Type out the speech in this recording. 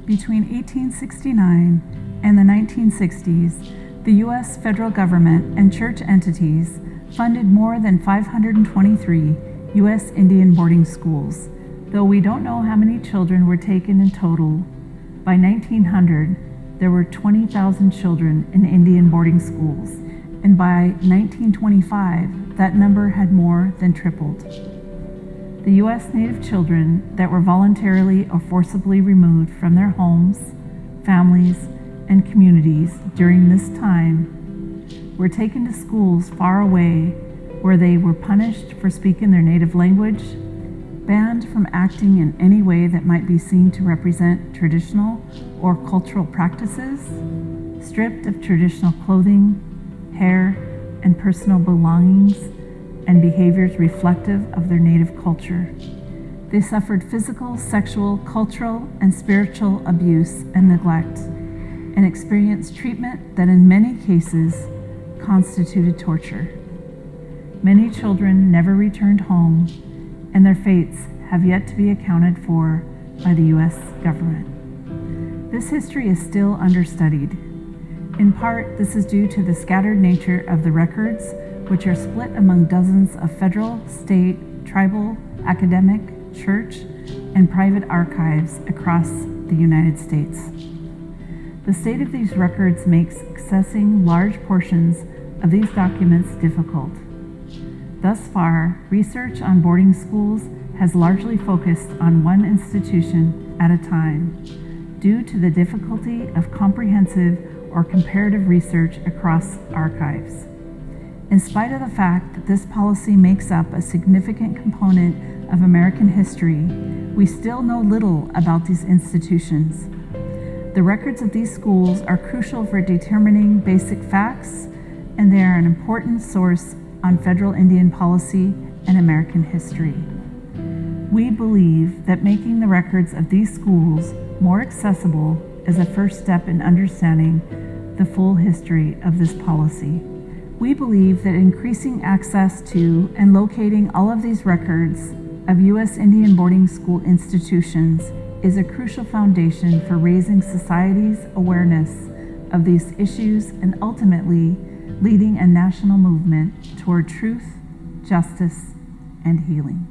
Between 1869 and the 1960s, the U.S. federal government and church entities funded more than 523 U.S. Indian boarding schools. Though we don't know how many children were taken in total, by 1900 there were 20,000 children in Indian boarding schools, and by 1925 that number had more than tripled. The U.S. Native children that were voluntarily or forcibly removed from their homes, families, and communities during this time were taken to schools far away where they were punished for speaking their native language, banned from acting in any way that might be seen to represent traditional or cultural practices, stripped of traditional clothing, hair, and personal belongings, and behaviors reflective of their native culture. They suffered physical, sexual, cultural, and spiritual abuse and neglect, and experienced treatment that in many cases constituted torture. Many children never returned home, and their fates have yet to be accounted for by the U.S. government. This history is still understudied. In part, this is due to the scattered nature of the records, which are split among dozens of federal, state, tribal, academic, church, and private archives across the United States. The state of these records makes accessing large portions of these documents difficult. Thus far, research on boarding schools has largely focused on one institution at a time, due to the difficulty of comprehensive or comparative research across archives. In spite of the fact that this policy makes up a significant component of American history, we still know little about these institutions. The records of these schools are crucial for determining basic facts, and they are an important source on federal Indian policy and American history. We believe that making the records of these schools more accessible is a first step in understanding the full history of this policy. We believe that increasing access to and locating all of these records of U.S. Indian boarding school institutions is a crucial foundation for raising society's awareness of these issues and ultimately leading a national movement toward truth, justice, and healing.